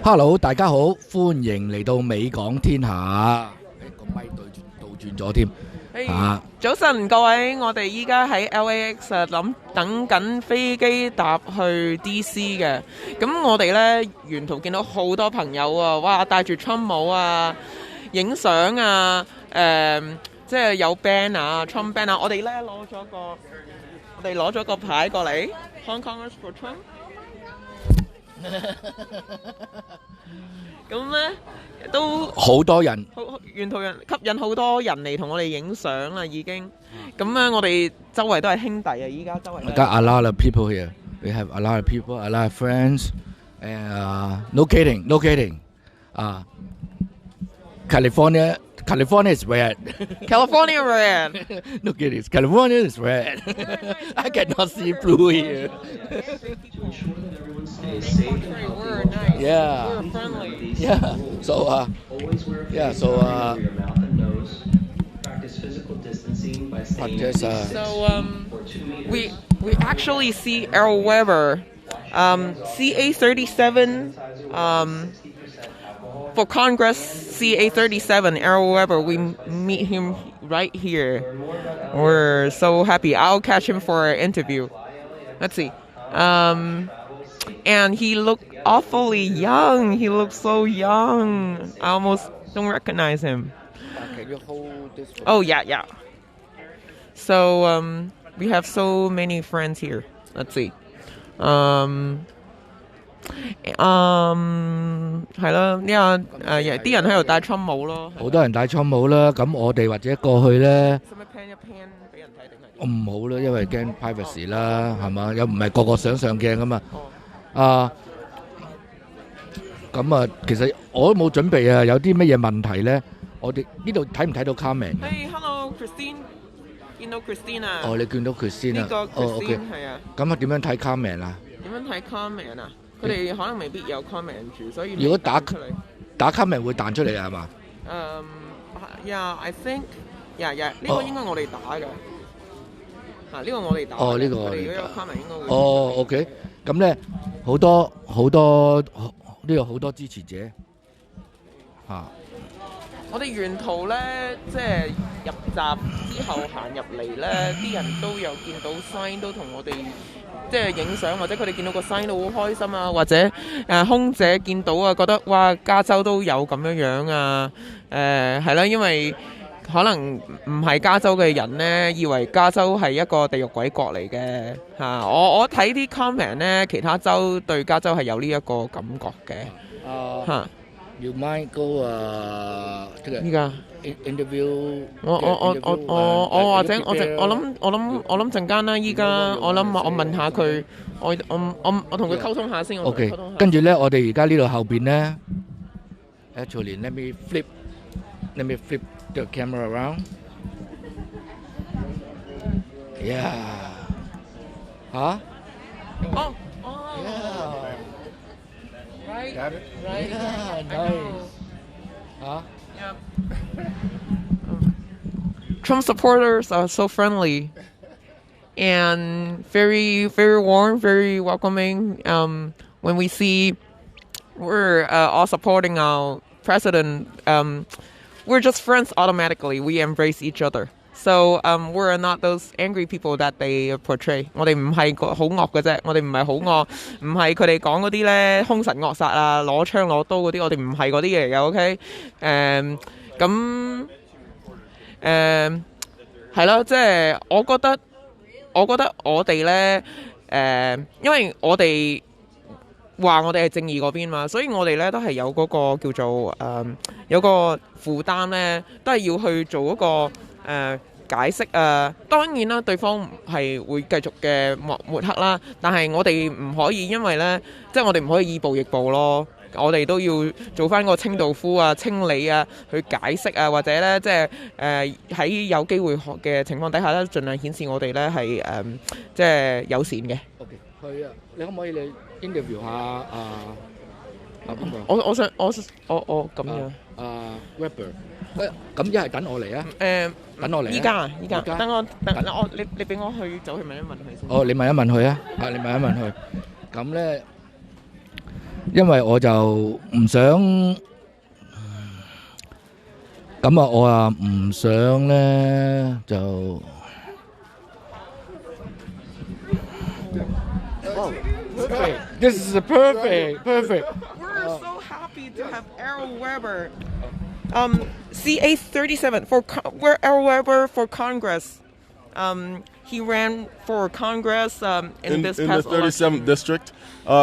Hello， 大家好，歡迎嚟到美港天下。個咪倒轉咗添。早晨各位，我哋依家喺 LAX 等緊飛機搭去 DC 嘅。咁我哋呢，沿途見到好多朋友啊，哇，戴住 Trump 帽啊，影相啊，即係有 band 啊 ，Trump band 啊。我哋呢攞咗個牌過嚟 HKers4Trump。咁咧都好多人，沿途人吸引好多人嚟同我哋影相啦，已經。咁咧，我哋周圍都係兄弟啊！依家周圍。I got a lot of people here. We have a lot of people, a lot of friends, and no kidding, no kidding. California is red. California red. No kidding, California is red. I cannot see blue here. We're nice. Yeah. We're friendly. Yeah. So we actually see Errol Weber, CA37, for Congress CA37, Errol Weber. We meet him right here. We're so happy. I'll catch him for an interview. Let's see. And he looked awfully young. He looks so young. I almost don't recognize him. Can you hold this one? Oh, yeah. So, we have so many friends here. Let's see. 係啦，呢個啲人喺度戴 Trump 帽咯。好多人戴 Trump 帽啦，咁我哋或者過去咧，使唔使 pan 一 pan 俾人睇定係？我唔好啦，因為驚 privacy 啦，係嘛？又唔係個個想上鏡噶嘛。咁啊，其實我都冇準備啊，有啲乜嘢問題咧？我哋呢度睇唔睇到 comment？ Hello Christine， 見到 Christine 啊？哦，你見到 Christine 啊？呢個 Christine 係啊。咁啊，點樣睇 comment 啊？點樣睇 comment 啊？佢哋可能未必有 comment 住，所以如果打 comment 會彈出嚟係嘛？I think， 呢個應該我哋打嘅。呢個我哋打。哦，呢個我哋打。如果有 comment 應該會。哦 ，OK， 咁咧好多呢度好多支持者嚇。我哋沿途咧，即係入閘之後行入嚟咧，啲人都有見到 sign 都同我哋即係影相，或者佢哋見到個 sign 都好開心啊，或者空姐見到啊，覺得哇加州都有咁樣啊，係啦，因為可能唔係加州嘅人咧，以為加州係一個地獄鬼國嚟嘅嚇。我睇啲 comment 咧，其他州對加州係有呢一個感覺嘅嚇。You might go 依家 interview 我或者我諗陣間啦，依家我諗我問下佢，我同佢溝通下先。OK， 跟住咧，我哋而家呢度後邊咧 ，actually let me flip the camera around. Yeah. 嚇？哦。Yeah. Right. Yeah, nice. Yep. Trump supporters are so friendly and very, very warm, very welcoming. When we see we're all supporting our president, we're just friends automatically. We embrace each other. So we're not those angry people that they portray. 我哋唔係好惡嘅啫，我哋唔係好惡，唔係佢哋講嗰啲咧兇神惡煞啊，攞槍攞刀嗰啲，我哋唔係嗰啲嘢嚟嘅 ，OK？ 係咯，即係我覺得我哋咧因為我哋話我哋係正義嗰邊嘛，所以我哋咧都係有嗰個叫做有個負擔咧，都係要去做嗰個解釋啊。當然啦，對方係會繼續嘅抹黑啦，但係我哋唔可以因為咧，即係我哋唔可以以暴易暴咯。我哋都要做翻個清道夫啊、清理啊、去解釋啊，或者咧即係喺有機會嘅情況底下咧，盡量顯示我哋咧係即係友善嘅。OK， 係啊，你可唔可以你 interview 下邊個？我想咁樣。Weber， 咁一係等我嚟啊。等我嚟。依家，等我你俾我去走去問一問佢先。哦，你問一問佢啊。你問一問佢。咁咧。因為我就唔想咁啊，我啊唔想咧就 perfect. This is perfect. We're so happy to have Errol Weber, CA37 we're Errol Weber for Congress. He ran for Congress in this past the 37th election. district.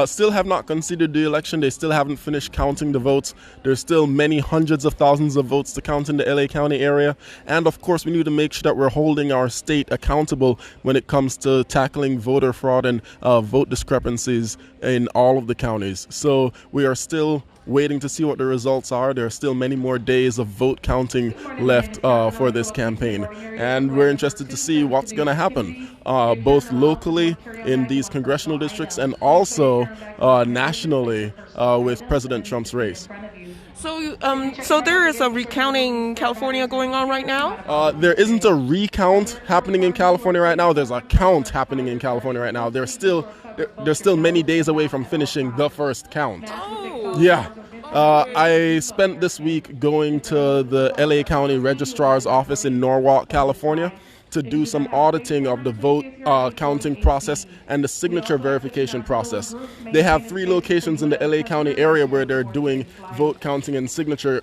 Still have not considered the election. They still haven't finished counting the votes. There's still many hundreds of thousands of votes to count in the LA County area. And of course, we need to make sure that we're holding our state accountable when it comes to tackling voter fraud and vote discrepancies in all of the counties. So we are still waiting to see what the results are. There are still many more days of vote counting left for this campaign. And we're interested to see what's going to happen, both locally in these congressional districts and also nationally with President Trump's race. So there is a recounting California going on right now? There isn't a recount happening in California right now. There's a count happening in California right now. They're still many days away from finishing the first count. Oh. Yeah. I spent this week going to the LA County Registrar's office in Norwalk, California, to do some auditing of the vote counting process and the signature verification process. They have 3 locations in the LA County area where they're doing vote counting and signature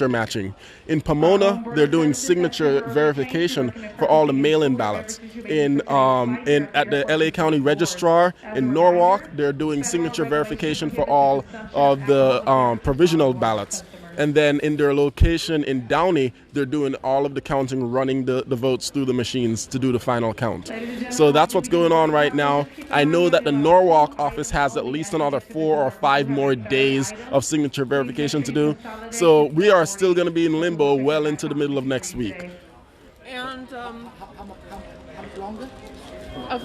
matching. In Pomona, they're doing signature verification for all the mail-in ballots. At the LA County Registrar in Norwalk, they're doing signature verification for all of the provisional ballots. And then in their location in Downey, they're doing all of the counting, running the votes through the machines to do the final count. So that's what's going on right now. I know that the Norwalk office has at least another 4 or 5 more days of signature verification to do. So we are still going to be in limbo well into the middle of next week. And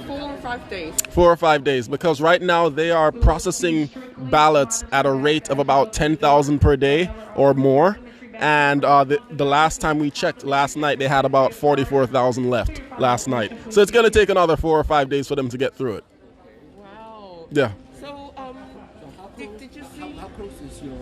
4 or 5 days. 4 or 5 days, because right now they are processing ballots at a rate of about 10,000 per day or more. And the last time we checked last night, they had about 44,000 left last night. So it's going to take another 4 or 5 days for them to get through it. Wow. Yeah. So, did you see? How close is your?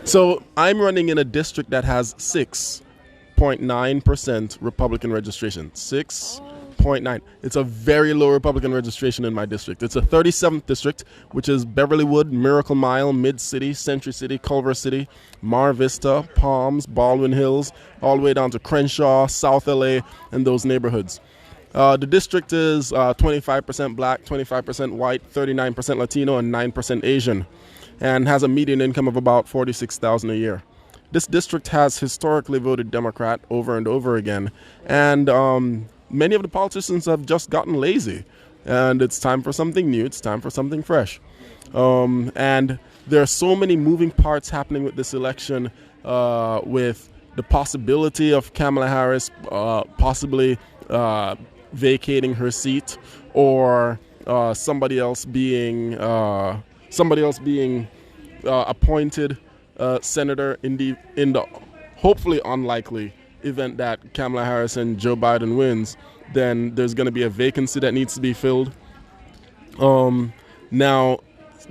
So I'm running in a district that has 6.9% Republican registration. 6.9. It's a very low Republican registration in my district. It's a 37th district, which is Beverlywood, Miracle Mile, Mid-City, Century City, Culver City, Mar Vista, Palms, Baldwin Hills, all the way down to Crenshaw, South LA, and those neighborhoods. The district is 25% black, 25% white, 39% Latino, and 9% Asian, and has a median income of about $46,000 a year. This district has historically voted Democrat over and over again, and many of the politicians have just gotten lazy, and it's time for something new. It's time for something fresh. And there are so many moving parts happening with this election, with the possibility of Kamala Harris possibly vacating her seat, or somebody else being appointed senator in the hopefully unlikely event that Kamala Harris and Joe Biden wins. Then there's going to be a vacancy that needs to be filled. Now,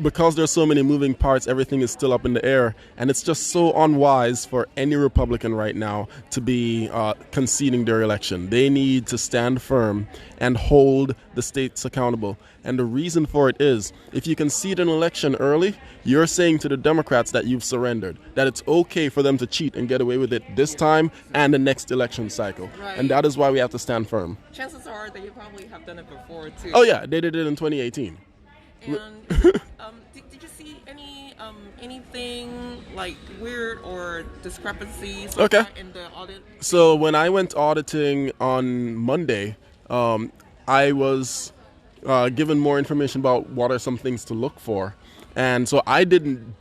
because there's so many moving parts, everything is still up in the air, and it's just so unwise for any Republican right now to be conceding their election. They need to stand firm and hold the states accountable. And the reason for it is, if you concede an election early, you're saying to the Democrats that you've surrendered, that it's okay for them to cheat and get away with it this time and the next election cycle. Right. And that is why we have to stand firm. Chances are they probably have done it before too. Oh yeah, they did it in 2018. And did you see anything like weird or discrepancies like that in the audit? So when I went auditing on Monday, I was given more information about what are some things to look for, and so I didn't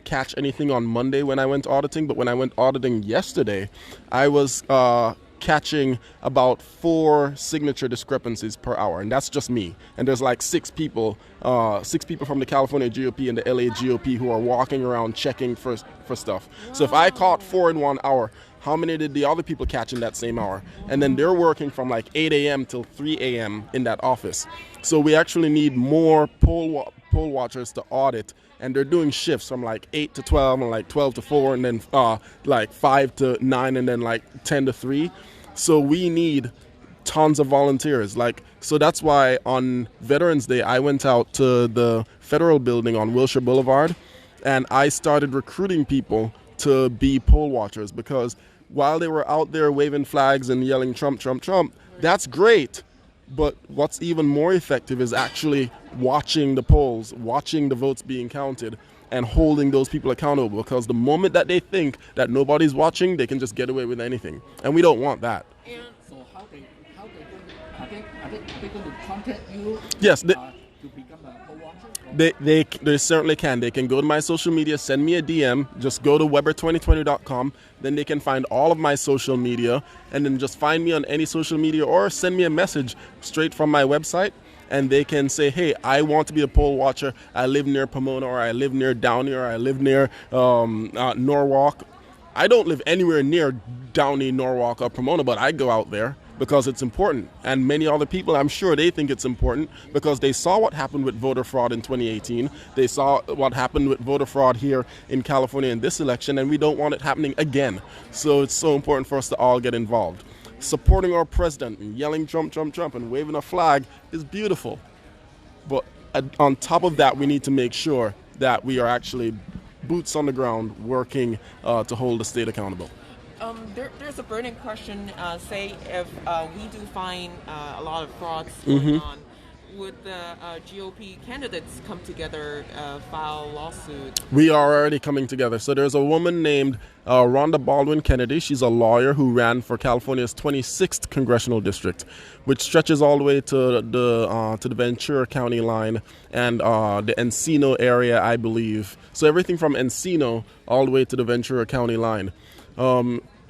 catch anything on Monday when I went auditing. But when I went auditing yesterday, I was catching about 4 signature discrepancies per hour, and that's just me. And there's like 6 people from the California GOP and the LA GOP who are walking around checking for stuff. So if I caught 4 in 1 hour, how many did the other people catch in that same hour? And then they're working from like 8 a.m. till 3 a.m. in that office. So we actually need more poll poll watchers to audit, and they're doing shifts from like 8 to 12 and like 12 to 4 and then like 5 to 9 and then like 10 to 3. So we need tons of volunteers. So that's why on Veterans Day I went out to the federal building on Wilshire Boulevard, and I started recruiting people to be poll watchers, because while they were out there waving flags and yelling Trump, Trump, Trump, that's great. But what's even more effective is actually watching the polls, watching the votes being counted, and holding those people accountable. Because the moment that they think that nobody's watching, they can just get away with anything. And we don't want that. So how they are they going to contact you? Yes, to become a poll watcher? They certainly can. They can go to my social media, send me a DM, just go to Weber2020.com. Then they can find all of my social media, and then just find me on any social media or send me a message straight from my website. And they can say, hey, I want to be a poll watcher. I live near Pomona, or I live near Downey, or I live near Norwalk. I don't live anywhere near Downey, Norwalk, or Pomona, but I go out there because it's important. And many other people, I'm sure they think it's important because they saw what happened with voter fraud in 2018. They saw what happened with voter fraud here in California in this election, and we don't want it happening again. So it's so important for us to all get involved. Supporting our president and yelling Trump, Trump, Trump and waving a flag is beautiful. But on top of that, we need to make sure that we are actually boots on the ground working to hold the state accountable. There's a burning question. Say if we do find a lot of frauds going on, would the GOP candidates come together, file a lawsuit? We are already coming together. So there's a woman named Rhonda Baldwin Kennedy. She's a lawyer who ran for California's 26th congressional district, which stretches all the way to the Ventura County line and the Encino area, I believe. So everything from Encino all the way to the Ventura County line.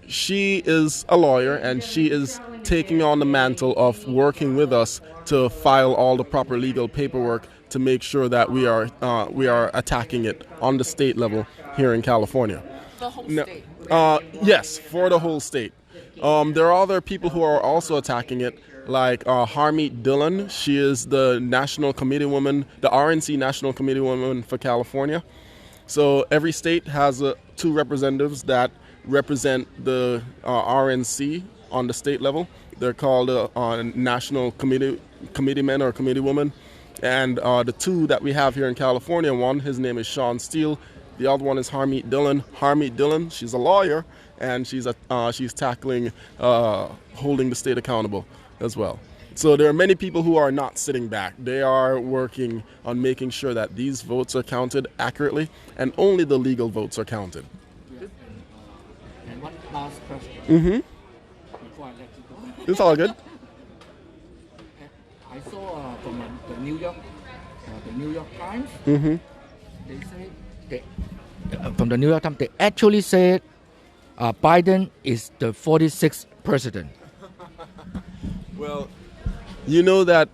She is a lawyer, and she is taking on the mantle of working with us to file all the proper legal paperwork to make sure that we are attacking it on the state level here in California. The whole state? Yes, for the whole state. There are other people who are also attacking it, like Harmeet Dillon. She is the national committee woman, the RNC national committee woman for California. So every state has 2 representatives that represent the RNC on the state level. They're called national committeemen or committeewomen. And the 2 that we have here in California, one, his name is Sean Steele. The other one is Harmeet Dillon. Harmeet Dillon, she's a lawyer, and she's tackling holding the state accountable as well. So there are many people who are not sitting back. They are working on making sure that these votes are counted accurately, and only the legal votes are counted. And one last question. Before I let you go. It's all good. I saw from the New York Times. They say from the New York Times, they actually said Biden is the 46th president. Well, you know that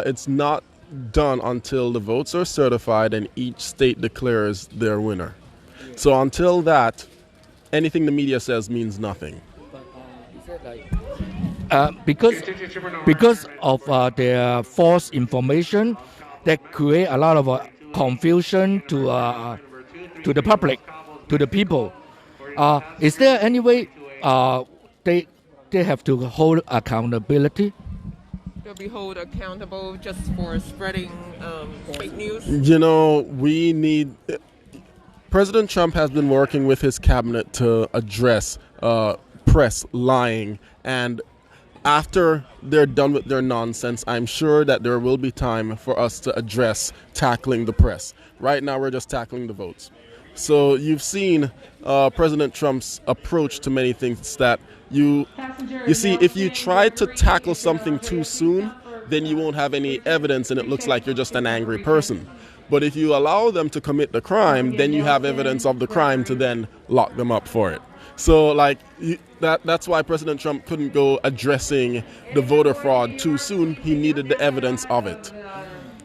it's not done until the votes are certified and each state declares their winner. So until that, anything the media says means nothing. Because of their false information that create a lot of confusion to the public, to the people. Is there any way they have to hold accountability? They'll be held accountable just for spreading fake news? You know, President Trump has been working with his cabinet to address press lying, and after they're done with their nonsense, I'm sure that there will be time for us to address tackling the press. Right now, we're just tackling the votes. So you've seen President Trump's approach to many things that you see, if you try to tackle something too soon, then you won't have any evidence and it looks like you're just an angry person. But if you allow them to commit the crime, then you have evidence of the crime to then lock them up for it. So that's why President Trump couldn't go addressing the voter fraud too soon. He needed the evidence of it.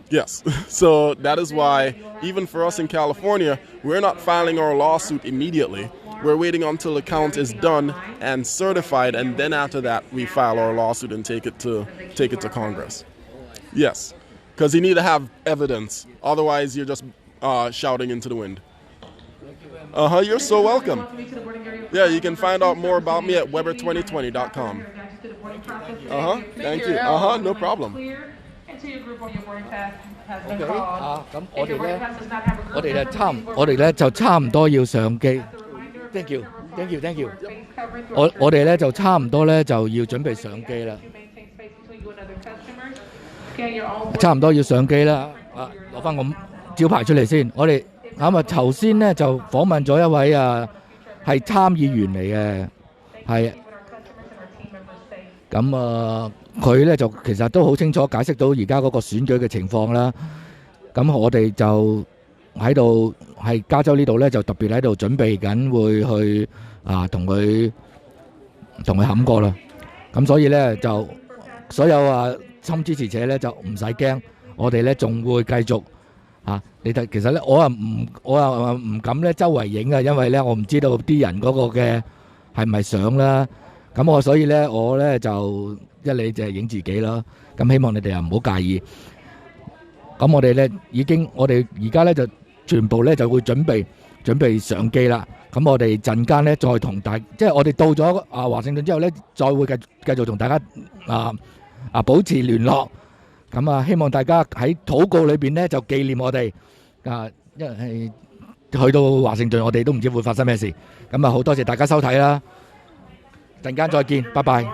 Yes. So that is why, even for us in California, we're not filing our lawsuit immediately. We're waiting until the count is done and certified, and then after that we file our lawsuit and take it to Congress. Yes. because you need to have evidence. Otherwise, you're just shouting into the wind. You're so welcome. Yeah, you can find out more about me at Weber2020.com. Thank you. No problem. OK 咁我哋咧就差唔多要上機。Thank you。我哋咧就差唔多咧就要準備上機啦。差唔多要上機啦。攞翻個招牌出嚟先。我哋咁頭先咧就訪問咗一位係參議員嚟嘅，係咁佢咧就其實都好清楚解釋到而家嗰個選舉嘅情況啦。咁我哋就喺度係加州呢度咧，就特別喺度準備緊會去同佢冚過啦。咁所以咧就所有侵支持者咧就唔使驚，我哋咧仲會繼續你睇其實咧我唔敢咧周圍影啊，因為咧我唔知道啲人嗰個嘅係咪相啦。咁所以咧我咧就一嚟就係影自己啦。咁希望你哋又唔好介意。咁我哋咧我哋而家咧就全部咧就會準備上機啦。咁我哋陣間咧再同即係我哋到咗華盛頓之後咧，再會繼續同大家保持聯絡。咁希望大家喺禱告裏邊咧就紀念我哋因為去到華盛頓我哋都唔知會發生咩事。咁好多謝大家收睇啦，陣間再見，拜拜。